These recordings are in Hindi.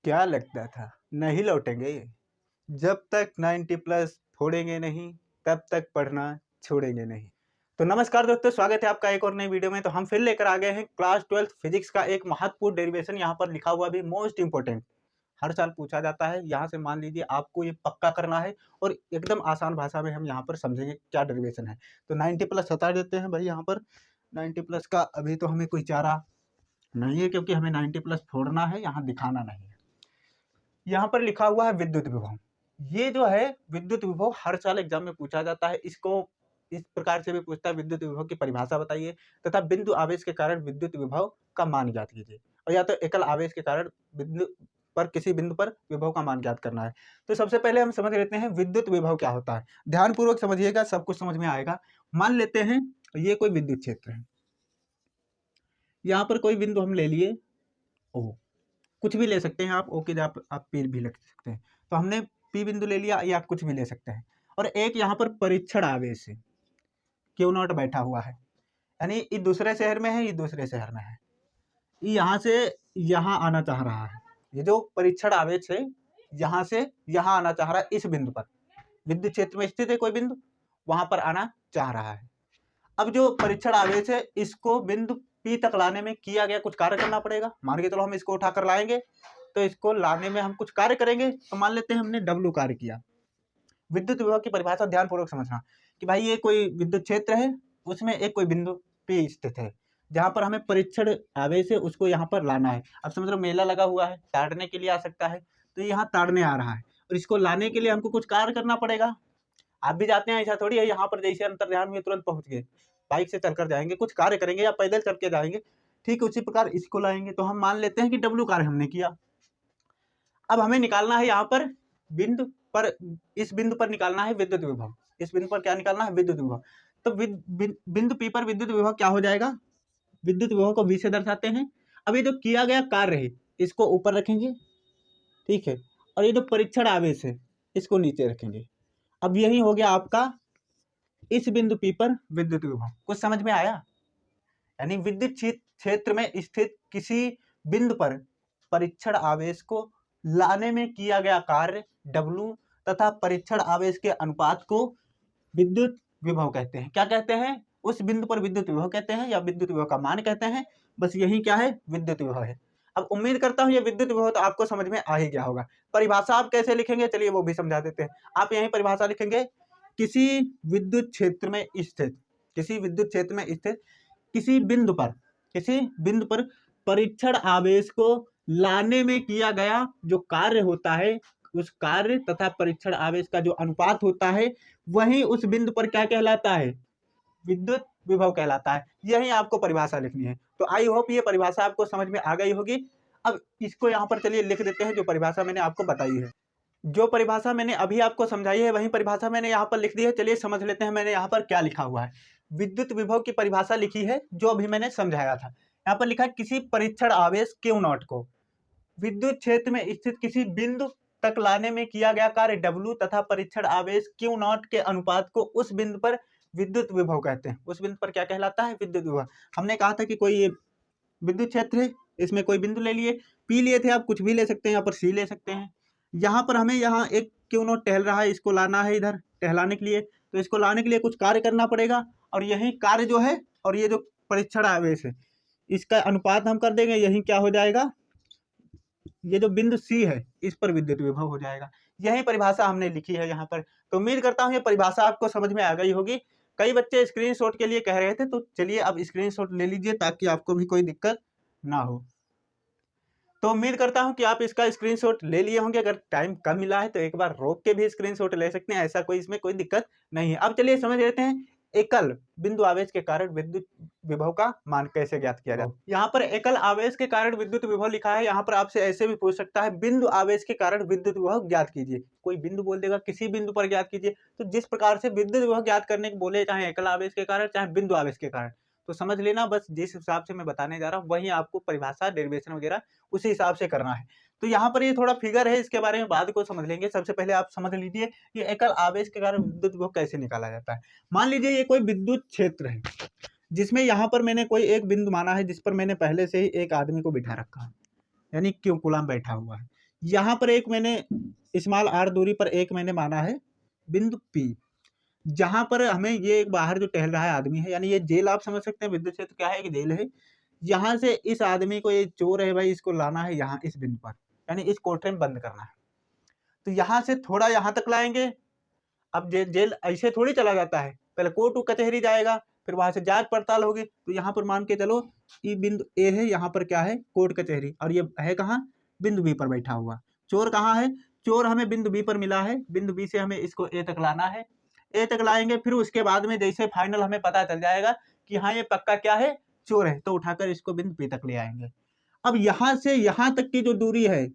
क्या लगता था नहीं लौटेंगे? जब तक 90 प्लस फोड़ेंगे नहीं, तब तक पढ़ना छोड़ेंगे नहीं। तो नमस्कार दोस्तों, स्वागत है आपका एक और नई वीडियो में। तो हम फिर लेकर आ गए हैं क्लास 12th फिजिक्स का एक महत्वपूर्ण डेरिवेशन, यहाँ पर लिखा हुआ भी मोस्ट इंपोर्टेंट। हर साल पूछा जाता है, यहाँ से मान लीजिए आपको ये पक्का करना है और एकदम आसान भाषा में हम यहाँ पर समझेंगे क्या डेरिवेशन है। तो 90 प्लस हटा देते हैं भाई, यहाँ पर 90 प्लस का अभी तो हमें कोई चारा नहीं है, क्योंकि हमें 90 प्लस फोड़ना है, यहाँ दिखाना नहीं है। यहाँ पर लिखा हुआ है विद्युत विभव। ये जो है विद्युत विभव हर साल एग्जाम में पूछा जाता है। इसको इस प्रकार से भी पूछता है, विद्युत विभव की परिभाषा बताइए तथा बिंदु आवेश के कारण विद्युत विभव का मान ज्ञात कीजिए। और या तो एकल आवेश के कारण बिंदु पर किसी बिंदु पर विभव का मान ज्ञात करना है। तो सबसे पहले हम समझ लेते हैं विद्युत विभव क्या होता है। ध्यानपूर्वक समझिएगा, सब कुछ समझ में आएगा। मान लेते हैं ये कोई विद्युत क्षेत्र है, यहाँ पर कोई बिंदु हम ले लिए ओ, कुछ भी ले सकते हैं आप, ओ के आप पी भी लिख सकते हैं। तो हमने पी बिंदु ले लिया, या कुछ भी ले सकते हैं। और एक यहाँ पर परीक्षण आवेश है, क्यू नॉट बैठा हुआ है, यानी ये दूसरे शहर में है, ये दूसरे शहर में है, ये यहाँ से यहाँ आना चाह रहा है। ये जो परीक्षण आवेश है यहाँ से यहाँ आना चाह रहा है, इस बिंदु पर विद्युत क्षेत्र में स्थित है कोई बिंदु, वहां पर आना चाह रहा है। अब जो परीक्षण आवेश है इसको बिंदु पी तक लाने में किया गया कुछ कार्य करना पड़ेगा। मान के चलो हम इसको उठाकर लाएंगे, तो इसको लाने में हम कुछ कार्य करेंगे। तो मान लेते हैं हमने डब्ल्यू कार्य किया। विद्युत विभव की परिभाषा ध्यानपूर्वक समझना कि भाई ये कोई विद्युत क्षेत्र है, उसमें एक कोई बिंदु पी स्थित है, जहां पर हमें परीक्षण आवेश है उसको यहाँ पर लाना है। अब समझ लो मेला लगा हुआ है, ताड़ने के लिए आ सकता है, तो यहाँ ताड़ने आ रहा है और इसको लाने के लिए हमको कुछ कार्य करना पड़ेगा। आप भी जाते हैं, ऐसा थोड़ी है यहाँ पर जैसे अंतर्ध्यान में तुरंत पहुंच गए, बाइक से चलकर जाएंगे, कुछ कार्य करेंगे या पैदल चल के जाएंगे। ठीक उसी प्रकार इसको लाएंगे। तो हम मान लेते हैं कि डब्ल्यू कार्य हमने किया। अब हमें निकालना है यहाँ पर बिंदु पर, इस बिंदु पर निकालना है विद्युत विभव। इस बिंदु पर क्या निकालना है? विद्युत विभव। तो बिंदु पी पर विद्युत विभव क्या हो जाएगा? विद्युत विभव को वी से दर्शाते हैं। अब ये जो किया गया कार्य है इसको ऊपर रखेंगे, ठीक है, और ये जो परीक्षण आवेश है इसको नीचे रखेंगे। अब यही हो गया आपका इस बिंदु पी पर विद्युत विभव। कुछ समझ में आया? यानी विद्युत क्षेत्र में स्थित किसी बिंदु पर परीक्षण आवेश को लाने में किया गया कार्य W तथा परीक्षण आवेश के अनुपात को विद्युत विभव कहते हैं। क्या कहते हैं? उस बिंदु पर विद्युत विभव कहते हैं, या विद्युत विभव का मान कहते हैं। बस यही क्या है? विद्युत विभव है। अब उम्मीद करता हूं ये विद्युत विभव तो आपको समझ में आ ही गया होगा। परिभाषा आप कैसे लिखेंगे, चलिए वो भी समझा देते हैं। आप यही परिभाषा लिखेंगे, किसी विद्युत क्षेत्र में स्थित, किसी विद्युत क्षेत्र में स्थित किसी बिंदु पर परीक्षण आवेश को लाने में किया गया जो कार्य होता है, उस कार्य तथा परीक्षण आवेश का जो अनुपात होता है, वही उस बिंदु पर क्या कहलाता है? विद्युत विभव कहलाता है। यही आपको परिभाषा लिखनी है। तो आई होप ये परिभाषा आपको समझ में आ गई होगी। अब इसको यहाँ पर चलिए लिख देते हैं, जो परिभाषा मैंने आपको बताई है। जो परिभाषा मैंने अभी आपको समझाई है वही परिभाषा मैंने यहाँ पर लिख दी है। चलिए समझ लेते हैं मैंने यहाँ पर क्या लिखा हुआ है। विद्युत विभव की परिभाषा लिखी है जो अभी मैंने समझाया था। यहाँ पर लिखा है किसी परीक्षण आवेश Q नॉट को विद्युत क्षेत्र में स्थित किसी बिंदु तक लाने में किया गया कार्य W तथा परीक्षण आवेश Q नॉट के अनुपात को उस बिंदु पर विद्युत विभव कहते हैं। उस बिंदु पर क्या कहलाता है? विद्युत विभव। हमने कहा था कि कोई विद्युत क्षेत्र है, इसमें कोई बिंदु ले लिए, P लिए थे, आप कुछ भी ले सकते हैं, यहाँ पर C ले सकते हैं। यहाँ पर हमें यहाँ एक Q नॉट टहल रहा है, इसको लाना है इधर टहलाने के लिए। तो इसको लाने के लिए कुछ कार्य करना पड़ेगा, और यही कार्य जो है और ये जो परीक्षण आवेश है इसका अनुपात हम कर देंगे। यही क्या हो जाएगा? ये जो बिंदु C है इस पर विद्युत विभव हो जाएगा। यही परिभाषा हमने लिखी है यहाँ पर। तो उम्मीद करता हूँ ये परिभाषा आपको समझ में आ गई होगी। कई बच्चे स्क्रीनशॉट के लिए कह रहे थे, तो चलिए अब स्क्रीनशॉट ले लीजिए ताकि आपको भी कोई दिक्कत ना हो। तो उम्मीद करता हूं कि आप इसका स्क्रीनशॉट ले लिए होंगे। अगर टाइम कम मिला है तो एक बार रोक के भी स्क्रीनशॉट ले सकते हैं, ऐसा कोई इसमें कोई दिक्कत नहीं है। अब चलिए समझ लेते हैं एकल बिंदु आवेश के कारण विद्युत विभव का मान कैसे ज्ञात किया जाए। यहाँ पर एकल आवेश के कारण विद्युत विभव लिखा है। यहाँ पर आपसे ऐसे भी पूछ सकता है बिंदु आवेश के कारण विद्युत विभव ज्ञात कीजिए। कोई बिंदु बोल देगा किसी बिंदु पर ज्ञात कीजिए। तो जिस प्रकार से विद्युत विभव ज्ञात करने को बोले, चाहे एकल आवेश के कारण चाहे बिंदु आवेश के कारण, तो समझ लेना बस जिस हिसाब से मैं बताने जा रहा हूँ वही आपको परिभाषा डेरिवेशन वगैरह उसी हिसाब से करना है। तो यहाँ पर ये थोड़ा फिगर है, इसके बारे में बाद को समझ लेंगे। सबसे पहले आप समझ लीजिए ये एकल आवेश के कारण विद्युत विभव कैसे निकाला जाता है। मान लीजिए ये कोई विद्युत क्षेत्र है जिसमें यहाँ पर मैंने कोई एक बिंदु माना है जिस पर मैंने पहले से ही एक आदमी को बिठा रखा है, यानी क्यू कूलम बैठा हुआ है। यहाँ पर एक मैंने स्मॉल r दूरी पर एक मैंने माना है बिंदु P, जहां पर हमें ये एक बाहर जो टहल रहा है आदमी है, यानी ये जेल आप समझ सकते हैं, विद्युत क्षेत्र क्या है, कि जेल है। यहाँ से इस आदमी को, ये चोर है भाई, इसको लाना है यहाँ इस बिंदु पर, यानी इस कोठरी में बंद करना है। तो यहाँ से थोड़ा यहाँ तक लाएंगे। अब जेल ऐसे थोड़ी चला जाता है, पहले कोर्ट कचहरी जाएगा, फिर वहां से जांच पड़ताल होगी। तो यहाँ पर मान के चलो ये बिंदु ए है, यहाँ पर क्या है, कोर्ट कचहरी, और ये है कहाँ, बिंदु बी पर बैठा हुआ। चोर कहाँ है, चोर हमें बिंदु बी पर मिला है, बिंदु बी से हमें इसको ए तक लाना है। ए तक लाएंगे, फिर उसके बाद में जैसे फाइनल हमें पता चल जाएगा कि हाँ ये पक्का क्या है, चोर है, तो उठाकर इसको बिंदु बी तक ले आएंगे। अब यहाँ से यहाँ तक की जो दूरी है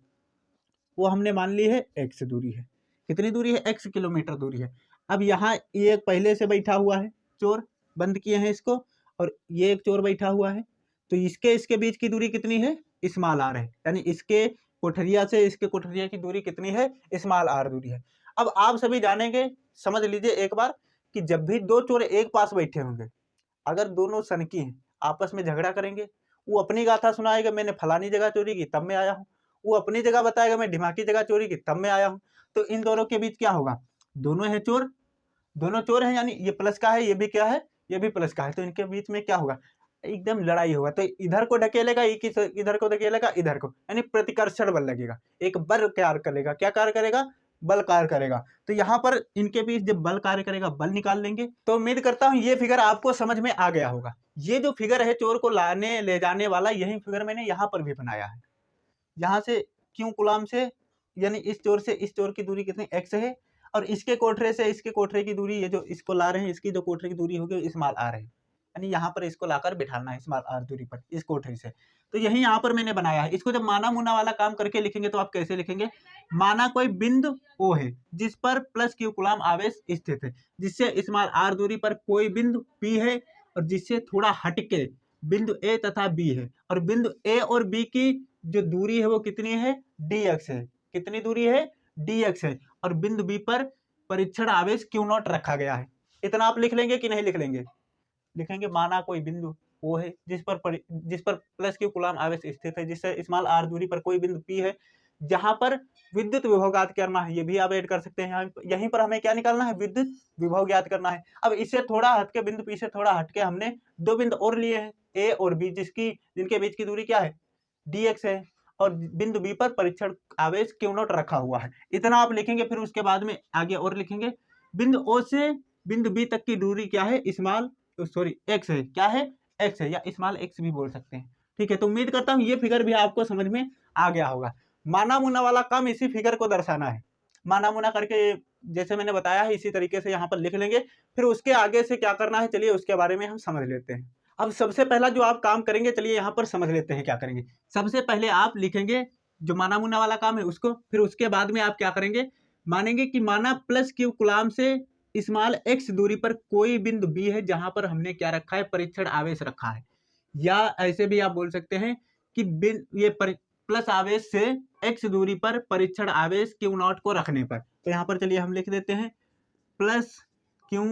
वो हमने मान ली है x दूरी है। कितनी दूरी है, x किलोमीटर दूरी है। अब यहाँ ये एक पहले से बैठा हुआ है चोर, बंद किए हैं इसको, और ये एक चोर बैठा हुआ है। तो इसके बीच की दूरी कितनी है, स्मॉल r है, यानी इसके कोठरिया से इसके कोठरिया की दूरी कितनी है, स्मॉल r दूरी है। अब आप सभी जानेंगे, समझ लीजिए एक बार, कि जब भी दो चोर एक पास बैठे होंगे, अगर दोनों सनकी हैं, आपस में झगड़ा करेंगे, वो अपनी गाथा सुनाएगा, मैंने फलानी जगह चोरी की तब मैं आया हूँ, वो अपनी जगह बताएगा, मैं ढिमाकी जगह चोरी की तब मैं आया हूँ। तो इन दोनों के बीच क्या होगा, दोनों हैं चोर, दोनों चोर हैं, यानी ये प्लस का है, ये भी क्या है, ये भी प्लस का है, तो इनके बीच में क्या होगा, एकदम लड़ाई होगा। तो इधर को ढकेलेगा, इधर को ढकेलेगा, इधर को, यानी प्रतिकर्षण बल लगेगा, एक बल कार्य करेगा। क्या कार्य करेगा, बल कार्य करेगा। तो यहाँ पर इनके बीच जब बल कार्य करेगा, बल निकाल लेंगे। तो उम्मीद करता हूँ ये फिगर आपको समझ में आ गया होगा। ये जो फिगर है चोर को लाने ले जाने वाला, यही फिगर मैंने यहाँ पर भी बनाया है। यहाँ से क्यों कुलाम से, यानी इस चोर से इस चोर की दूरी कितनी, x है, और इसके कोठरे से इसके कोठरे की दूरी, ये जो इसको ला रहे हैं, इसकी जो कोठरे की दूरी होगी स्मॉल r है, यानी यहाँ पर इसको लाकर बिठाना है स्मॉल r दूरी पर इस कोठरी से। तो यही यहाँ पर मैंने बनाया है। इसको जब माना मुना वाला काम करके लिखेंगे तो आप कैसे लिखेंगे, माना कोई बिंदु O है जिस पर प्लस q कुलाम आवेश स्थित है, जिससे स्मॉल r दूरी पर कोई बिंदु P है, और जिससे थोड़ा हटके बिंदु A तथा B है, और बिंदु A और B की जो दूरी है वो कितनी है, dx है। कितनी दूरी है, dx है, और बिंदु B पर परीक्षण आवेश Q0 रखा गया है। इतना आप लिख लेंगे कि नहीं लिख लेंगे, लिखेंगे। माना कोई बिंदु O है जिस पर प्लस Q कुलाम आवेश स्थित है, जिससे स्मॉल r दूरी पर कोई बिंदु P है, जहां पर विद्युत विभव ज्ञात करना है। ये भी आप ऐड कर सकते हैं, यहीं पर हमें क्या निकालना है, विद्युत विभव ज्ञात करना है। अब इससे थोड़ा हटके, बिंदु P से थोड़ा हटके हमने दो बिंदु और लिए हैं, A और B, जिनके बीच की दूरी क्या है, dx है, और बिंदु B पर परीक्षण आवेश Q0 रखा हुआ है। इतना आप लिखेंगे। फिर उसके बाद में आगे और लिखेंगे, बिंदु O से बिंदु B तक की दूरी क्या है, x है। क्या है, x है, या स्मॉल x भी बोल सकते हैं। ठीक है, तो उम्मीद करता हूँ ये फिगर भी आपको समझ में आ गया होगा। माना मुना वाला काम इसी फिगर को दर्शाना है। माना मुना करके जैसे मैंने बताया है, इसी तरीके से यहाँ पर लिख लेंगे। फिर उसके आगे से क्या करना है, चलिए उसके बारे में हम समझ लेते हैं। अब सबसे पहला जो आप काम करेंगे, चलिए यहाँ पर समझ लेते हैं क्या करेंगे। सबसे पहले आप लिखेंगे जो माना मुना वाला काम है उसको, फिर उसके बाद में आप क्या करेंगे, मानेंगे कि माना प्लस Q कुलाम से स्मॉल x दूरी पर कोई बिंदु B है, जहां पर हमने क्या रखा है, परीक्षण आवेश रखा है। या ऐसे भी आप बोल सकते हैं कि ये प्लस आवेश से x दूरी पर परीक्षण आवेश Q0 को रखने पर। तो यहाँ पर चलिए हम लिख देते हैं, प्लस Q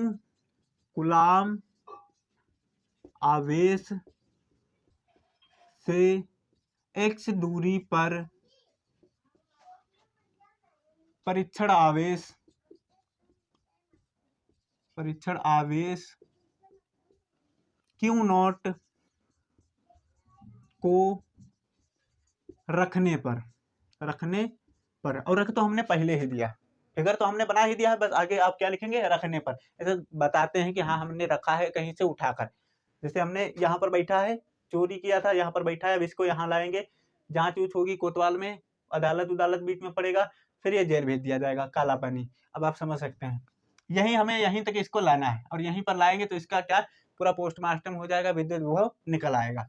कुलाम आवेश से x दूरी पर परीक्षण आवेश Q0 को रखने पर, और रख तो हमने पहले ही दिया, फिगर तो हमने बना ही दिया है, बस आगे आप क्या लिखेंगे, रखने पर। ऐसे बताते हैं कि हाँ हमने रखा है कहीं से उठाकर। जैसे हमने यहाँ पर बैठा है, चोरी किया था, यहाँ पर बैठा है, अब इसको यहाँ लाएंगे, जांच ऊँच होगी कोतवाल में, अदालत बीच में पड़ेगा, फिर ये जेल भेज दिया जाएगा, काला पानी। अब आप समझ सकते हैं, हमें यहीं तक इसको लाना है, और यहीं पर लाएंगे तो इसका क्या, पूरा पोस्टमार्टम हो जाएगा, विद्युत विभव निकल आएगा।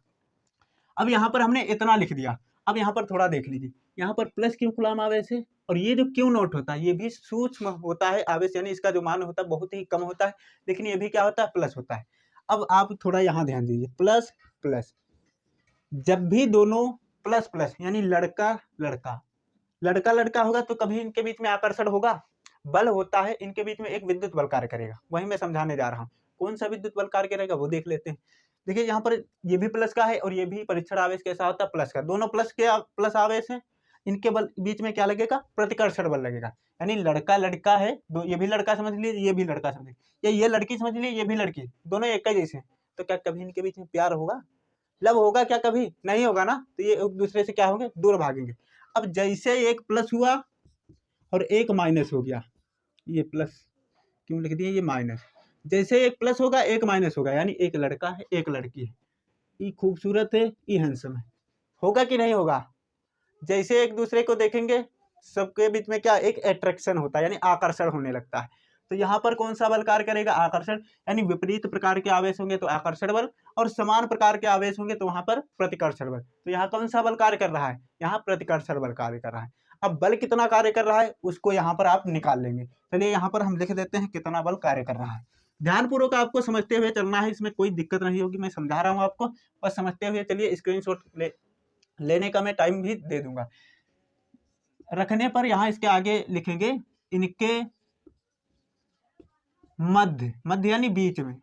अब यहाँ पर हमने इतना लिख दिया। अब यहाँ पर थोड़ा देख लीजिए, यहाँ पर प्लस Q कुलाम आवेश है, और ये जो Q0 होता है ये भी सूक्ष्म होता है आवेश, यानी इसका जो मान होता है बहुत ही कम होता है, लेकिन ये भी क्या होता है, प्लस होता है। अब आप थोड़ा यहाँ ध्यान दीजिए, प्लस प्लस, जब भी दोनों प्लस प्लस, यानी लड़का लड़का होगा तो कभी इनके बीच में आकर्षण होगा, बल होता है, इनके बीच में एक विद्युत बल कार्य करेगा। वही मैं समझाने जा रहा हूँ, कौन सा विद्युत बल कार्य करेगा वो देख लेते हैं। देखिए यहाँ पर ये भी प्लस का है, और ये भी परीक्षण आवेश कैसा होता है, प्लस का। दोनों प्लस आवेश हैं, इनके बल बीच में क्या लगेगा, प्रतिकर्षण बल लगेगा। यानी लड़का लड़का है, दो, ये भी लड़का समझ लीजिए, ये भी लड़का समझ लीजिए, या ये लड़की समझ लीजिए, ये भी लड़की, दोनों एक ही जैसे हैं, तो क्या कभी इनके बीच में प्यार होगा, लव होगा क्या, कभी नहीं होगा ना। तो ये एक दूसरे से क्या होंगे, दूर भागेंगे। अब जैसे एक प्लस हुआ और एक माइनस हो गया, ये प्लस क्यों लिख दिए, ये माइनस, जैसे एक प्लस होगा एक माइनस होगा, यानी एक लड़का है एक लड़की है, ये खूबसूरत है ये हैंडसम है, होगा कि नहीं होगा। जैसे एक दूसरे को देखेंगे सबके बीच में क्या, एक अट्रैक्शन होता है, यानी आकर्षण होने लगता है। तो यहाँ पर कौन सा बल कार्य करेगा, आकर्षण, यानी विपरीत प्रकार के आवेश होंगे तो आकर्षण बल, और समान प्रकार के आवेश होंगे तो वहां पर प्रतिकर्षण बल। तो यहाँ कौन सा बल कार्य कर रहा है, यहाँ प्रतिकर्षण बल कार्य कर रहा है। अब बल कितना कार्य कर रहा है उसको यहाँ पर आप निकाल लेंगे। चलिए यहाँ पर हम लिख देते हैं कितना बल कार्य कर रहा है। ध्यानपूर्वक आपको समझते हुए चलना है, इसमें कोई दिक्कत नहीं होगी, मैं समझा रहा हूँ आपको, बस समझते हुए चलिए। स्क्रीनशॉट लेने का मैं टाइम भी दे दूंगा। रखने पर यहाँ इसके आगे लिखेंगे इनके मध्य, मध्य यानी बीच में,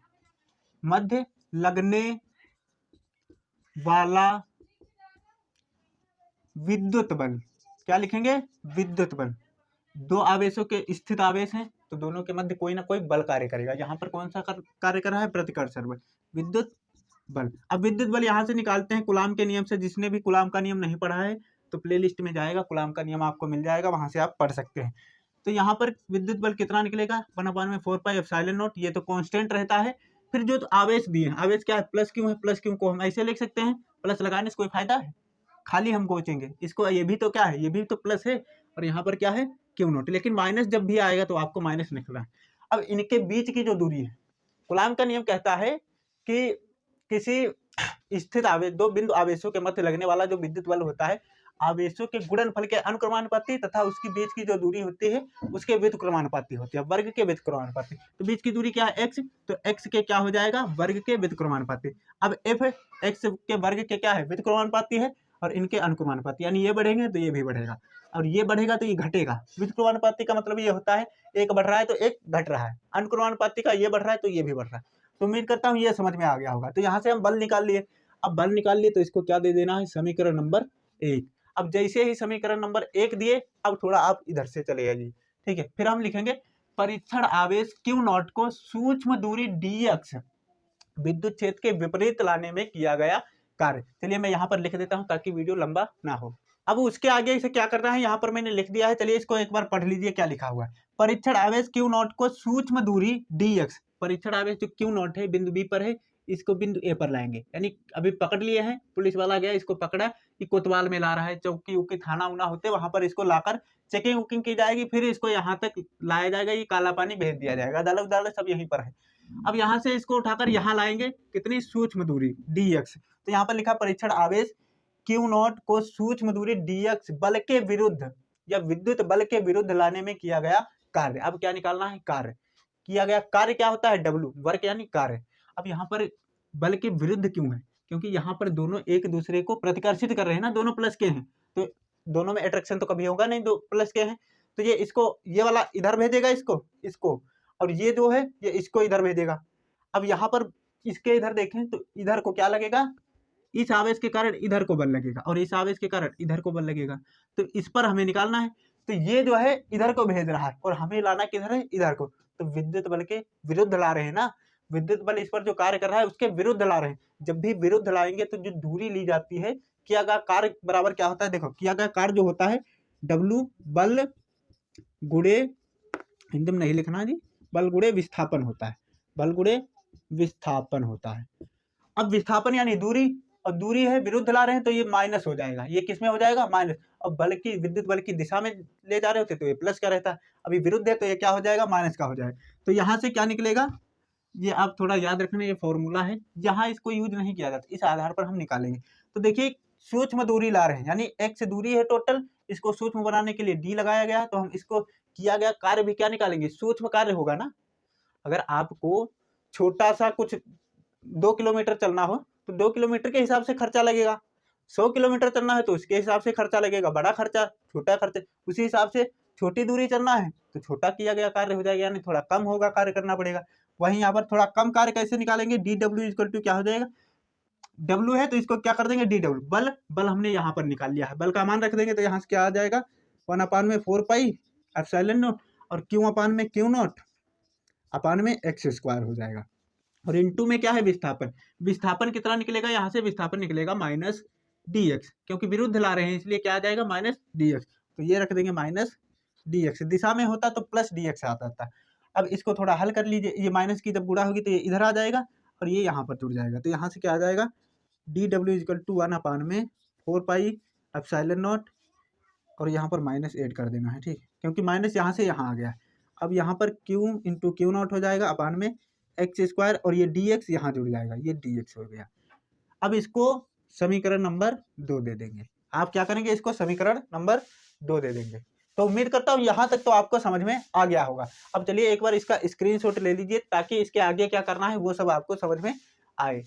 मध्य लगने वाला विद्युत बल, क्या लिखेंगे, विद्युत बल। दो आवेशों के स्थित आवेश हैं तो दोनों के मध्य कोई ना कोई बल कार्य करेगा। यहाँ पर कौन सा कार्य कर रहा है, प्रतिकर्षण बल, विद्युत बल। अब विद्युत बल यहाँ से निकालते हैं कूलाम के नियम से। जिसने भी कूलाम का नियम नहीं पढ़ा है तो प्लेलिस्ट में जाएगा, कूलाम का नियम आपको मिल जाएगा, वहां से आप पढ़ सकते हैं। तो यहाँ पर विद्युत बल कितना निकलेगा, 1/4πε0, ये तो कांस्टेंट रहता है। फिर जो तो आवेश दिए हैं, आवेश क्या है, प्लस क्यों है, प्लस क्यों को हम ऐसे लिख सकते हैं, प्लस लगाने से कोई फायदा है, खाली हम कोचेंगे इसको, ये भी तो क्या है, ये भी तो प्लस है, और यहाँ पर क्या है, क्यू नोट। लेकिन माइनस जब भी आएगा तो आपको माइनस निकलना है। अब इनके बीच की जो दूरी है, कूलाम का नियम कहता है कि किसी स्थित आवेश, दो बिंदु आवेशों के मध्य लगने वाला जो विद्युत बल होता है, आवेशों के गुणनफल के अनुक्रमानुपाती तथा उसकी बीच की जो दूरी होती है उसके व्युत्क्रमानुपाती होती है, वर्ग के व्युत्क्रमानुपाती। तो बीच की दूरी क्या है, x, तो x के क्या हो जाएगा, वर्ग के व्युत्क्रमानुपाती। अब f x के वर्ग के क्या है, व्युत्क्रमानुपाती है, और इनके अनुक्रमानुपाती, यानी ये बढ़ेंगे तो ये भी बढ़ेगा, और ये बढ़ेगा तो ये घटेगा। व्युत्क्रमानुपाती का मतलब ये होता है एक बढ़ रहा है तो एक घट रहा है, अनुक्रमानुपाती का ये बढ़ रहा है तो ये भी बढ़ रहा है। तो उम्मीद करता हूँ ये समझ में आ गया होगा। तो यहाँ से हम बल निकाल लिए। अब बल निकाल लिए तो इसको क्या दे देना है, समीकरण नंबर 1। अब जैसे ही समीकरण नंबर 1 दिए, अब थोड़ा आप इधर से चले आइए, ठीक है। फिर हम लिखेंगे परीक्षण आवेश Q नॉट को सूक्ष्म दूरी dx विद्युत क्षेत्र के विपरीत लाने में किया गया कार्य। चलिए मैं यहाँ पर लिख देता हूँ ताकि वीडियो लंबा ना हो। अब उसके आगे इसे क्या करना है, यहाँ पर मैंने लिख दिया है, चलिए इसको एक बार पढ़ लीजिए क्या लिखा हुआ है। परीक्षण आवेश Q नॉट को सूक्ष्म दूरी dx, परीक्षण आवेश जो Q नॉट है बिंदु B पर है, इसको बिंदु ए पर लाएंगे। यानी अभी पकड़ लिए हैं, पुलिस वाला गया इसको पकड़ा कि कोतवाल में ला रहा है, चौकी उकी थाना उना होते वहां पर इसको लाकर चेकिंग वुकिंग की जाएगी, फिर इसको यहाँ तक लाया जाएगा, ये काला पानी भेज दिया जाएगा, अदालत उदालत सब यहीं पर है। अब यहाँ से इसको उठाकर यहाँ लाएंगे, कितनी सूक्ष्म दूरी dx। तो यहाँ पर लिखा परीक्षण आवेश Q नॉट को सूक्ष्म दूरी dx बल के विरुद्ध या विद्युत बल के विरुद्ध लाने में किया गया कार्य। अब क्या निकालना है, कार्य किया गया कार्य क्या होता है, W, वर्क यानी कार्य। अब यहाँ पर बल के विरुद्ध क्यों है, क्योंकि यहाँ पर दोनों एक दूसरे को प्रतिकर्षित कर रहे हैं ना, दोनों प्लस के हैं, तो दोनों में अट्रैक्शन तो कभी होगा नहीं, दो प्लस के हैं, तो ये इसको, ये वाला इधर भेजेगा इसको, और ये जो है ये इसको इधर भेजेगा। अब यहाँ पर इसके इधर देखें तो इधर को क्या लगेगा, इस आवेश के कारण इधर को बल लगेगा, और इस आवेश के कारण इधर को बल लगेगा। तो इस पर हमें निकालना है। तो ये जो है इधर को भेज रहा है और हमें लाना किधर है, इधर को। तो विद्युत बल के विरुद्ध ला रहे हैं ना, विद्युत बल इस पर जो कार्य कर रहा है उसके विरुद्ध ला रहे हैं। जब भी विरुद्ध लाएंगे तो जो दूरी ली जाती है, किया गया कार्य बराबर क्या होता है, देखो किया गया कार्य जो होता है W बल गुणे, एकदम नहीं लिखना जी, बल गुणे विस्थापन होता है, बल गुणे विस्थापन होता है। अब विस्थापन यानी दूरी, और दूरी है विरुद्ध ला रहे हैं तो ये माइनस हो जाएगा, ये किस में हो जाएगा, माइनस। अब बल की, विद्युत बल की दिशा में ले जा रहे होते तो ये प्लस का रहता है, अभी विरुद्ध है तो ये क्या हो जाएगा, माइनस का हो जाएगा। तो यहाँ से क्या निकलेगा, ये आप थोड़ा याद रखना, ये फॉर्मूला है, यहाँ इसको यूज नहीं किया जाता, इस आधार पर हम निकालेंगे। तो देखिए सूक्ष्म दूरी ला रहे हैं, यानी x दूरी है टोटल, इसको सूक्ष्म बनाने के लिए d लगाया गया, तो हम इसको किया गया कार्य भी क्या निकालेंगे, सूक्ष्म कार्य होगा ना। अगर आपको छोटा सा कुछ 2 किलोमीटर चलना हो तो 2 किलोमीटर के हिसाब से खर्चा लगेगा, 100 किलोमीटर चलना है तो उसके हिसाब से खर्चा लगेगा, बड़ा खर्चा छोटा खर्चा, उसी हिसाब से छोटी दूरी चलना है तो छोटा किया गया कार्य हो जाएगा, यानी थोड़ा कम होगा कार्य करना पड़ेगा। वहीं यहाँ पर थोड़ा कम कार्य कैसे निकालेंगे, dw इक्वल टू क्या हो जाएगा, डब्ल्यू है तो इसको क्या कर देंगे डी डब्ल्यू। बल बल हमने यहाँ पर निकाल लिया है, बल का मान रख देंगे तो यहाँ से क्या आ जाएगा 1/4 पाई एप्सिलॉन नॉट और क्यू अपान में क्यू नॉट अपान में एक्स स्क्वायर हो जाएगा। और इनटू में क्या है विस्थापन, विस्थापन कितना निकलेगा यहाँ से, विस्थापन निकलेगा माइनस डी एक्स, क्योंकि विरुद्ध ला रहे हैं इसलिए क्या आ जाएगा माइनस डी एक्स। तो ये रख देंगे माइनस डी एक्स, दिशा में होता तो प्लस डी एक्स आता था। अब इसको थोड़ा हल कर लीजिए, ये माइनस की जब गुणा होगी तो ये इधर आ जाएगा और ये यहाँ पर जुड़ जाएगा। तो यहाँ से क्या आ जाएगा D W is equal to 1/4 pi epsilon naught और यहाँ पर माइनस ऐड कर देना है, ठीक, क्योंकि माइनस यहाँ से यहाँ आ गया। अब यहाँ पर क्यू इंटू क्यू नॉट हो जाएगा अपान में एक्स स्क्वायर और ये डी एक्स यहाँ जुड़ जाएगा, ये डी एक्स हो गया। अब इसको समीकरण नंबर 2 दे देंगे। आप क्या करेंगे, इसको समीकरण नंबर 2 दे देंगे। तो उम्मीद करता हूँ यहाँ तक तो आपको समझ में आ गया होगा। अब चलिए एक बार इसका स्क्रीनशॉट ले लीजिए ताकि इसके आगे क्या करना है वो सब आपको समझ में आए,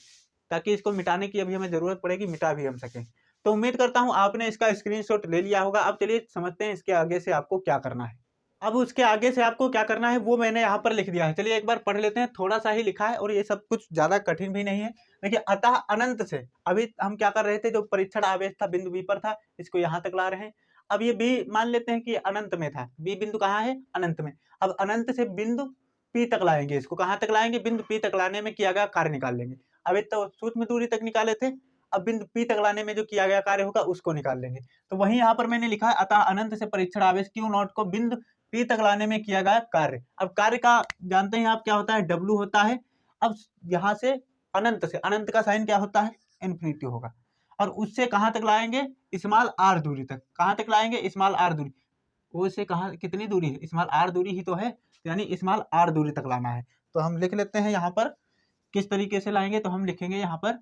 ताकि इसको मिटाने की अभी हमें जरूरत पड़ेगी, मिटा भी हम सकें। तो उम्मीद करता हूँ आपने इसका स्क्रीनशॉट ले लिया होगा। अब चलिए समझते हैं इसके आगे से आपको क्या करना है। अब उसके आगे से आपको क्या करना है वो मैंने यहाँ पर लिख दिया है, चलिए एक बार पढ़ लेते हैं। थोड़ा सा ही लिखा है और ये सब कुछ ज़्यादा कठिन भी नहीं है। देखिए अतः अनंत से, अभी हम क्या कर रहे थे, जो परीक्षण आवेश था बिंदु बी पर था, इसको यहाँ तक ला रहे हैं। अब ये बी मान लेते हैं कि अनंत में था, बी बिंदु कहाँ है अनंत में। अब अनंत से बिंदु पी तक लाएंगे, इसको कहाँ तक लाएंगे, बिंदु पी तक लाने में किया गया कार्य निकाल लेंगे। अब एक तो सूक्ष्म दूरी तक निकाले थे, अब बिंदु पी तक लाने में जो किया गया कार्य होगा उसको निकाल लेंगे। तो वही यहाँ पर मैंने लिखा है अतः अनंत से परीक्षण आवेश क्यू नॉट को बिंदु पी तक लाने में किया गया कार्य। अब कार्य का जानते हैं आप क्या होता है, डब्ल्यू होता है। अब यहाँ से अनंत का साइन क्या होता है, इन्फिनिटी होगा। और उससे कहाँ तक लाएंगे, स्मॉल आर दूरी तक। कहाँ तक लाएंगे, स्मॉल आर दूरी। वो से कहाँ कितनी दूरी है, स्मॉल आर दूरी ही तो है, यानी स्मॉल आर दूरी तक लाना है। तो हम लिख लेते हैं यहाँ पर किस तरीके से लाएंगे। तो हम लिखेंगे यहाँ पर,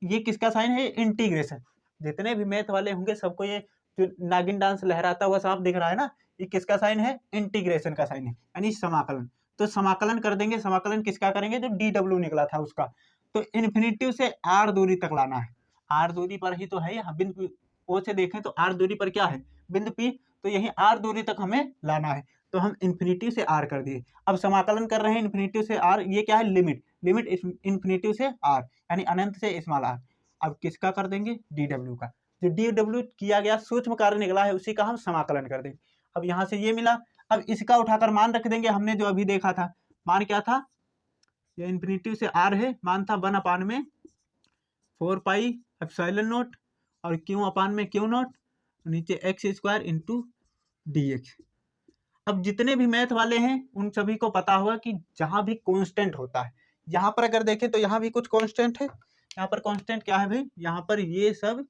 ये किसका साइन है, इंटीग्रेशन। जितने भी मैथ वाले होंगे सबको ये जो नागिन डांस लहराता हुआ सांप दिख रहा है ना, ये किसका साइन है, इंटीग्रेशन का साइन है, यानी समाकलन। तो समाकलन कर देंगे, समाकलन किसका करेंगे, जो डी डब्ल्यू निकला था उसका। तो इन्फिनिटी से आर दूरी तक लाना है, आर दूरी पर ही तो है यहाँ बिंदु ओ से देखें तो आर दूरी पर क्या है बिंदु पी, तो यही आर दूरी तक हमें लाना है। तो हम इन्फिनिटी से आर कर दिए। अब समाकलन कर रहे हैं इन्फिनिटी से आर, ये क्या है लिमिट, लिमिट इन्फिनिटी से आर यानी अनंत से स्मॉल आर। अब किसका कर देंगे, डी डब्ल्यू का। जो डी डब्ल्यू किया गया सूक्ष्म कार्य निकला है उसी का हम समाकलन कर देंगे। अब यहाँ से ये मिला, अब इसका उठाकर मान रख देंगे। हमने जो अभी देखा था मान क्या था, ये इन्फिनिटी से आर है, मान था 1/4 पाई एप्सिलॉन नॉट और क्यू अपान में क्यू नॉट, नीचे x square into d x. अब जितने भी मैथ वाले हैं उन सभी को पता होगा कि जहां भी कांस्टेंट होता है, यहाँ पर अगर देखें तो यहाँ भी कुछ कांस्टेंट है। यहाँ पर कांस्टेंट क्या है भाई, यहाँ पर ये सब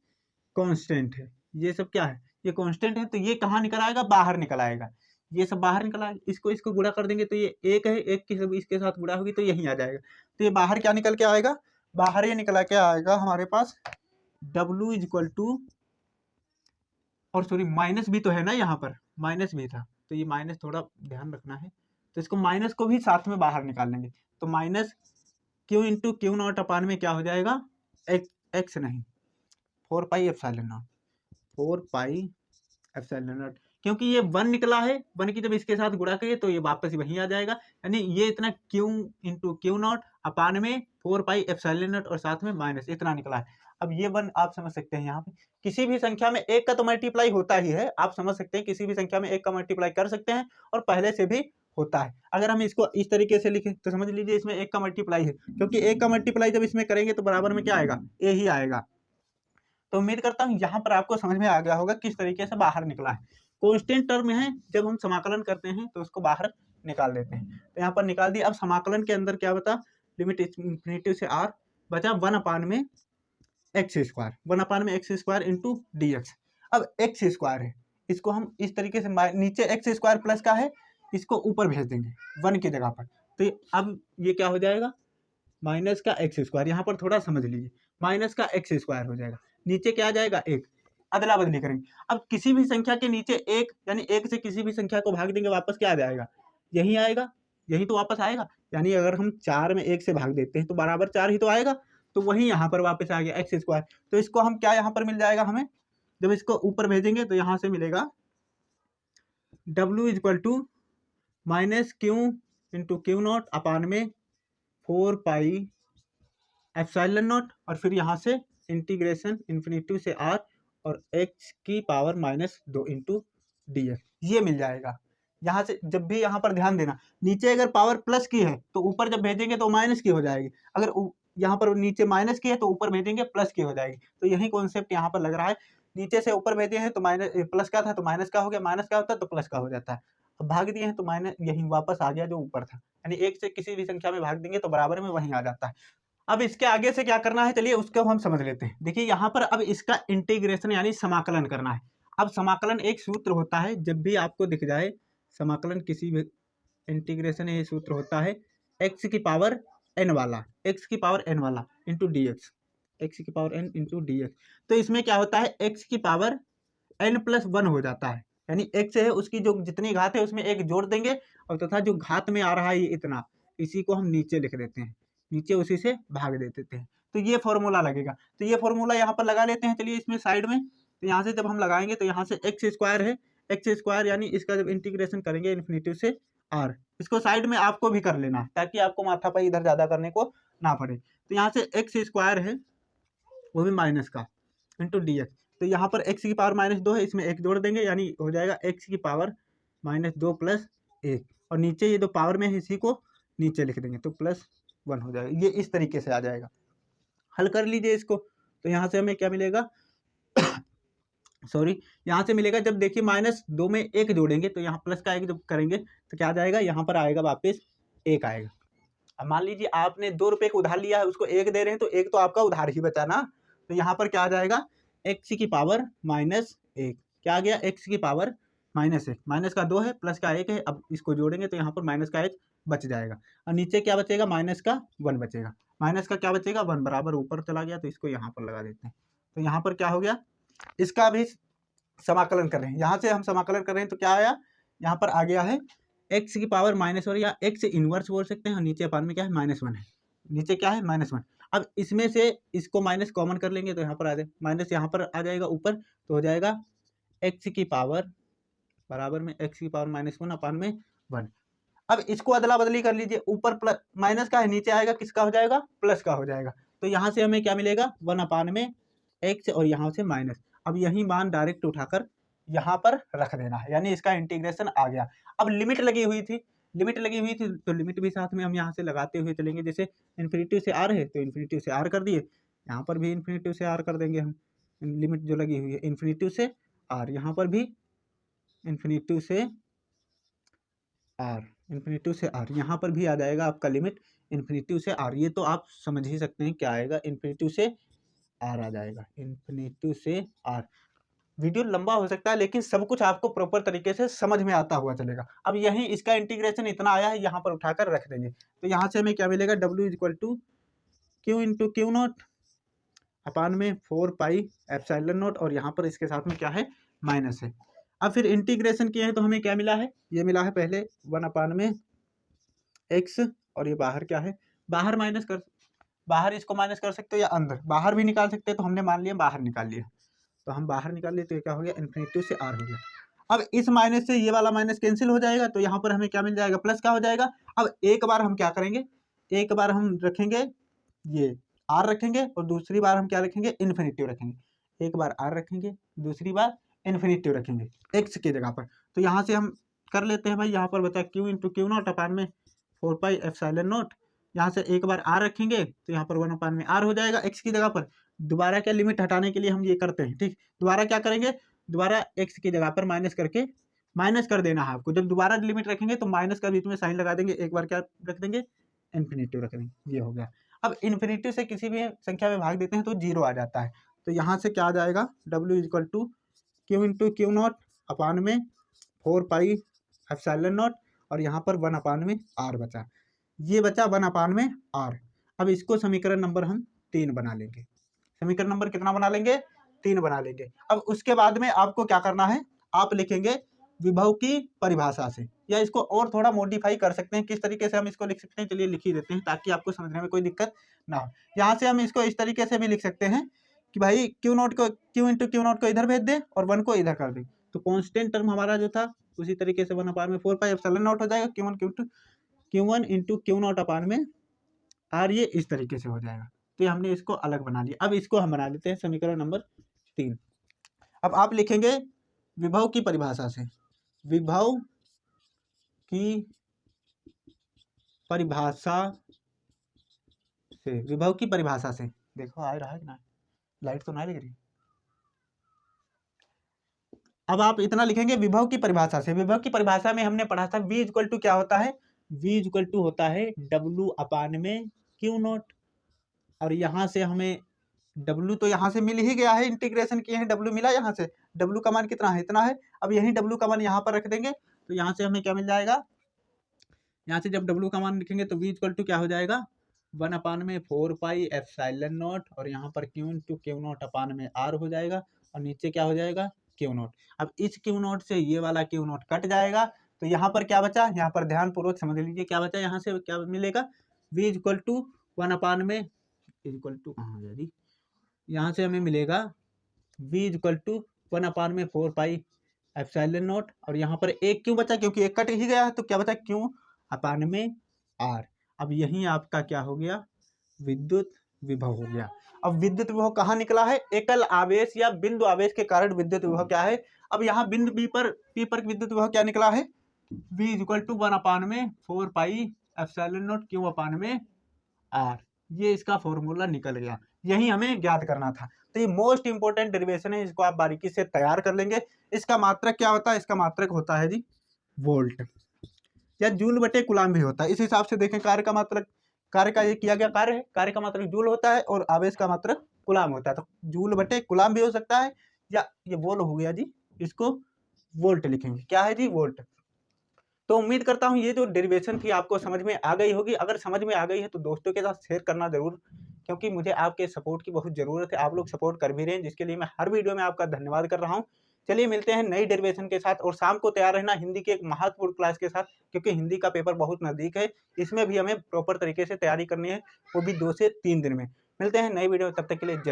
कांस्टेंट है, ये सब क्या है, ये कांस्टेंट है। तो ये कहाँ निकल आएगा, बाहर निकल आएगा, ये सब बाहर निकल आएगा। इसको गुणा कर देंगे तो ये एक है, एक की सब इसके साथ गुणा होगी तो यही आ जाएगा। तो ये बाहर क्या निकल के आएगा, बाहर ये निकला के आएगा हमारे पास W इक्वल टू, और सॉरी माइनस भी तो है ना, यहाँ पर माइनस भी था तो ये माइनस थोड़ा ध्यान रखना है। तो इसको माइनस को भी साथ में बाहर निकाल लेंगे। तो minus q into q naught upon में क्या हो जाएगा, एक्स नहीं 4 pi epsilon naught, 4 pi epsilon naught, क्योंकि ये 1 निकला है, 1 की जब इसके साथ गुणा करिए तो ये वापस वहीं आ जाएगा। यानी ये इतना Q into q naught upon में 4 पाई एप्सिलॉन नॉट और साथ में माइनस इतना निकला है। अब ये 1 आप समझ सकते हैं, यहाँ पे किसी भी संख्या में एक का तो मल्टीप्लाई होता ही है, आप समझ सकते हैं किसी भी संख्या में एक का मल्टीप्लाई कर सकते हैं और पहले से भी होता है। अगर हम इसको इस तरीके से लिखें तो समझ लीजिए इसमें एक का मल्टीप्लाई है, क्योंकि एक का मल्टीप्लाई जब इसमें करेंगे तो बराबर में क्या आएगा, ए ही आएगा। तो उम्मीद करता हूँ यहाँ पर आपको समझ में आ गया होगा किस तरीके से बाहर निकला है। कांस्टेंट टर्म है, जब हम समाकलन करते हैं तो उसको बाहर निकाल देते हैं। तो यहाँ पर निकाल दिया। अब समाकलन के अंदर क्या बता, लिमिट इन्फिनिटी से आर बचा 1/x² इंटू डी एक्स। अब एक्स स्क्वायर है, इसको हम इस तरीके से नीचे एक्स स्क्वायर प्लस का है, इसको ऊपर भेज देंगे 1 की जगह पर। तो अब ये क्या हो जाएगा, माइनस का एक्स स्क्वायर, यहाँ पर थोड़ा समझ लीजिए, माइनस का एक्स स्क्वायर हो जाएगा, नीचे क्या आ जाएगा एक, अदला बदली करेंगे। अब किसी भी संख्या के नीचे एक, यानी एक से किसी भी संख्या को भाग देंगे वापस क्या आ जाएगा, यही आएगा, यही तो वापस आएगा। यानी अगर हम 4 में 1 से भाग देते हैं तो बराबर 4 ही तो आएगा, तो वही यहाँ पर वापस आ गया एक्स स्क्वायर। तो इसको हम क्या यहाँ पर मिल जाएगा हमें, जब इसको ऊपर भेजेंगे तो यहाँ से मिलेगा W equal to minus q into q naught upon में 4 पाई एप्सिलॉन नॉट और फिर यहाँ से इंटीग्रेशन इन्फिनिटी से आर और एक्स की पावर -2 इंटू डी एक्स, ये मिल जाएगा। यहाँ से जब भी यहाँ पर ध्यान देना, नीचे अगर पावर प्लस की है तो ऊपर जब भेजेंगे तो माइनस की हो जाएगी, अगर यहाँ पर नीचे माइनस की है तो ऊपर भेजेंगे प्लस की हो जाएगी। तो यही कॉन्सेप्ट यहाँ पर लग रहा है, नीचे से ऊपर भेजे हैं तो माइनस प्लस का था तो माइनस का हो गया, माइनस का होता है तो प्लस का हो जाता है। अब भाग दिए हैं तो माइनस यही वापस आ गया जो ऊपर था, यानी एक से किसी भी संख्या में भाग देंगे तो बराबर में वहीं आ जाता है। अब इसके आगे से क्या करना है, चलिए उसको हम समझ लेते हैं। देखिए यहाँ पर अब इसका इंटीग्रेशन यानी समाकलन करना है। अब समाकलन एक सूत्र होता है, जब भी आपको दिख जाए समाकलन किसी भी इंटीग्रेशन, ये सूत्र होता है एक्स की पावर एन वाला, एक्स की पावर एन वाला इंटू डी एक्स, एक्स की power n into d x. तो इसमें क्या होता है, एक्स की पावर एन प्लस वन हो जाता है, यानी एक्स है उसकी जो जितनी घात है उसमें एक जोड़ देंगे और तथा जो घात में आ रहा है ये इतना, इसी को हम नीचे लिख देते हैं, नीचे उसी से भाग दे देते हैं। तो ये फॉर्मूला लगेगा, तो ये फॉर्मूला यहाँ पर लगा लेते हैं। चलिए इसमें साइड में, तो यहाँ से जब हम लगाएंगे तो यहाँ से एक्स स्क्वायर है, एक्स स्क्वायर यानी इसका जब इंटीग्रेशन करेंगे इन्फिनिटी से आर, इसको साइड में आपको भी कर लेना है ताकि आपको माथापई इधर ज्यादा करने को ना पड़े। तो यहाँ से एक्स स्क्वायर है वो भी माइनस का इंटू डी एक्स, तो यहाँ पर एक्स की पावर -2 है, इसमें एक जोड़ देंगे यानी हो जाएगा एक्स की पावर -2 प्लस 1, और नीचे ये जो पावर में है इसी को नीचे लिख देंगे तो +1 हो जाएगा। ये इस तरीके से आ जाएगा। हल कर लीजिए इसको, तो यहाँ से हमें क्या मिलेगा सॉरी, यहाँ से मिलेगा जब देखिए -2 में 1 जोड़ेंगे तो यहाँ प्लस का 1 जब करेंगे तो क्या आ जाएगा, यहाँ पर आएगा वापस 1 आएगा। अब मान लीजिए आपने 2 रुपये का उधार लिया है, उसको 1 दे रहे हैं तो 1 तो आपका उधार ही बचा ना, तो यहाँ पर क्या आ जाएगा एक्स की पावर -1, क्या आ गया एक्स की पावर -1, माइनस का 2 है प्लस का 1 है, अब इसको जोड़ेंगे तो यहाँ पर माइनस का 1 बच जाएगा और नीचे क्या बचेगा, माइनस का 1 बचेगा, माइनस का क्या बचेगा 1 बराबर ऊपर चला गया, तो इसको यहाँ पर लगा देते हैं। तो यहाँ पर क्या हो गया, इसका भी समाकलन कर रहे हैं, यहाँ से हम समाकलन कर रहे हैं तो क्या आया, यहाँ पर आ गया है एक्स की पावर -1 या एक्स इनवर्स बोल सकते हैं, और नीचे अपान में क्या है -1 है, नीचे क्या है -1। अब इसमें से इसको माइनस कॉमन कर लेंगे तो यहाँ पर आ जाए माइनस, यहाँ पर आ जाएगा ऊपर, तो हो जाएगा एक्स की पावर बराबर में एक्स की पावर -1 अपान में 1। अब इसको अदला बदली कर लीजिए, ऊपर प्लस माइनस का है, नीचे आएगा किसका हो जाएगा, प्लस का हो जाएगा। तो यहाँ से हमें क्या मिलेगा 1 अपान में एक्स और यहाँ से माइनस। अब यही मान डायरेक्ट उठाकर यहाँ पर रख देना है, यानी इसका इंटीग्रेशन आ गया। अब लिमिट लगी हुई थी, लिमिट लगी हुई थी तो लिमिट भी साथ में हम यहाँ से लगाते हुए चलेंगे, जैसे इन्फिनिटी से आर है तो इन्फिनिटी से आर कर दिए, यहाँ पर भी इन्फिनिटी से आर कर देंगे हम, लिमिट जो लगी हुई है इन्फिनिटी से आर, यहाँ पर भी इन्फिनिटी से आर, इन्फिनिटी से आर, यहाँ पर भी आ जाएगा आपका लिमिट इन्फिनिटी से आर। ये तो आप समझ ही सकते हैं क्या आएगा, इन्फिनिटी से आर आ जाएगा, इन्फिनिटी से आर। वीडियो लंबा हो सकता है लेकिन सब कुछ आपको प्रॉपर तरीके से समझ में आता हुआ चलेगा। अब यही इसका इंटीग्रेशन इतना आया है, यहाँ पर उठाकर रख देंगे तो यहाँ से हमें क्या मिलेगा, W = Q into q naught upon में 4 पाई एप्सिलॉन नॉट, और यहाँ पर इसके साथ में क्या है माइनस है। अब फिर इंटीग्रेशन किए हैं तो हमें क्या मिला है, ये मिला है पहले 1 अपान में एक्स, और ये बाहर क्या है, बाहर माइनस कर, बाहर इसको माइनस कर सकते हो या अंदर बाहर भी निकाल सकते हैं, तो हमने मान लिया बाहर निकाल लिया, तो हम बाहर निकाल लिए तो ये क्या हो गया इन्फिनिटी से आर हो गया। अब इस माइनस से ये वाला माइनस कैंसिल हो जाएगा तो यहाँ पर हमें क्या मिल जाएगा, प्लस का हो जाएगा। अब एक बार हम क्या करेंगे, एक बार हम रखेंगे ये आर रखेंगे और दूसरी बार हम क्या रखेंगे, इन्फिनिटी रखेंगे। एक बार आर रखेंगे, दूसरी बार इन्फिनिटी रखेंगे एक्स की जगह पर। तो यहाँ से हम कर लेते हैं भाई, यहाँ पर बचा Q into q naught upon में 4 पाई एप्सिलॉन नॉट, यहाँ से एक बार आर रखेंगे तो यहाँ पर 1 अपान में आर हो जाएगा एक्स की जगह पर। दोबारा क्या लिमिट हटाने के लिए हम ये करते हैं, ठीक, दोबारा क्या करेंगे, दोबारा एक्स की जगह पर माइनस करके माइनस कर देना है आपको। जब दोबारा लिमिट रखेंगे तो माइनस का बीच में साइन लगा देंगे, एक बार क्या रख देंगे इन्फिनिटी रख देंगे, ये हो गया। अब इन्फिनिटी से किसी भी संख्या में भाग देते हैं तो 0 आ जाता है, तो यहाँ से क्या आ जाएगा, W = Q into q naught upon में 4 पाई एप्सिलॉन नॉट, और यहाँ पर 1 अपान में आर बचा, ये बचा 1 अपान में आर। अब इसको समीकरण नंबर हम 3 बना लेंगे, समीकरण नंबर कितना बना लेंगे, 3 बना लेंगे। अब उसके बाद में आपको क्या करना है, आप लिखेंगे विभव की परिभाषा से, या इसको और थोड़ा मॉडिफाई कर सकते हैं, किस तरीके से हम इसको लिख सकते हैं, चलिए लिख ही देते हैं ताकि आपको समझने में कोई दिक्कत ना हो। यहाँ से हम इसको इस तरीके से भी लिख सकते हैं कि भाई क्यू नॉट को क्यू इंटू क्यू नॉट को इधर भेज दें और 1 को इधर कर दें, तो कॉन्स्टेंट टर्म हमारा जो था उसी तरीके से 1 अपान में 4 पाई एप्सिलॉन नॉट हो जाएगा, Q1 into q naught upon में आर, ये इस तरीके से हो जाएगा। तो ये हमने इसको अलग बना लिया। अब इसको हम बना लेते हैं समीकरण नंबर 3। अब आप लिखेंगे विभव की परिभाषा से, विभव की परिभाषा से, विभव की परिभाषा से, देखो आ रहा है कि ना, लाइट तो ना लग रही। अब आप इतना लिखेंगे विभव की परिभाषा से। विभव की परिभाषा में हमने पढ़ा था V इक्वल टू क्या होता है, V इक्वल टू होता है W अपान में Q नॉट। और यहाँ से हमें W तो यहाँ से मिल ही गया है, इंटीग्रेशन किए हैं, W मिला यहाँ से, W का मान कितना है, इतना है। अब यही W का मान यहाँ पर रख देंगे तो यहाँ से हमें क्या मिल जाएगा, यहाँ से जब W का मान लिखेंगे तो V इक्वल टू क्या हो जाएगा, 1 अपान में 4 पाई एप्सिलॉन नॉट, और यहाँ पर Q into Q not upon में R हो जाएगा, और नीचे क्या हो जाएगा, Q नॉट। अब इस Q नॉट से ये वाला Q नॉट कट जाएगा, तो यहाँ पर क्या बचा, यहाँ पर ध्यानपूर्वक समझ लीजिए क्या बचा, यहाँ से क्या मिलेगा, V इक्वल टू 1 अपान में इक्वल टू कहाँ है जी, यहाँ से हमें मिलेगा V इक्वल टू 1 अपान में 4 पाई एप्सिलॉन नॉट, और यहाँ पर एक क्यों बचा, क्योंकि एक कट ही गया है, तो क्या बचा, Q अपान में R। अब यही आपका क्या हो गया, विद्युत विभव हो गया। अब विद्युत विभव कहाँ निकला है, एकल आवेश या बिंदु आवेश के कारण विद्युत विभव क्या है। अब यहाँ बिंदु P पर विद्युत विभव क्या निकला है, V इक्वल टू 1 अपान में 4 पाई एप्सिलॉन नॉट Q अपान में R। ये इसका फॉर्मूला निकल गया, यही हमें ज्ञात करना था। तो ये मोस्ट इंपोर्टेंट डेरिवेशन है, इसको आप बारीकी से तैयार कर लेंगे। इसका मात्रक क्या होता है, इसका मात्रक होता है जी वोल्ट, या जूल बटे कुलाम भी होता है। इस हिसाब से देखें, कार्य का मात्रक, कार्य का ये किया गया कार्य है, कार्य का मात्रक जूल होता है और आवेश का मात्रक कुलाम होता है, तो जूल बटे कुलाम भी हो सकता है, या ये वोल्ट हो गया जी, इसको वोल्ट लिखेंगे, क्या है जी, वोल्ट। तो उम्मीद करता हूँ ये जो डेरिवेशन थी आपको समझ में आ गई होगी। अगर समझ में आ गई है तो दोस्तों के साथ शेयर करना जरूर, क्योंकि मुझे आपके सपोर्ट की बहुत ज़रूरत है। आप लोग सपोर्ट कर भी रहे हैं, जिसके लिए मैं हर वीडियो में आपका धन्यवाद कर रहा हूँ। चलिए मिलते हैं नई डेरिवेशन के साथ, और शाम को तैयार रहना हिंदी की एक महत्वपूर्ण क्लास के साथ, क्योंकि हिंदी का पेपर बहुत नज़दीक है। इसमें भी हमें प्रॉपर तरीके से तैयारी करनी है, वो भी 2 से 3 दिन में। मिलते हैं नई वीडियो, तब तक के लिए जय।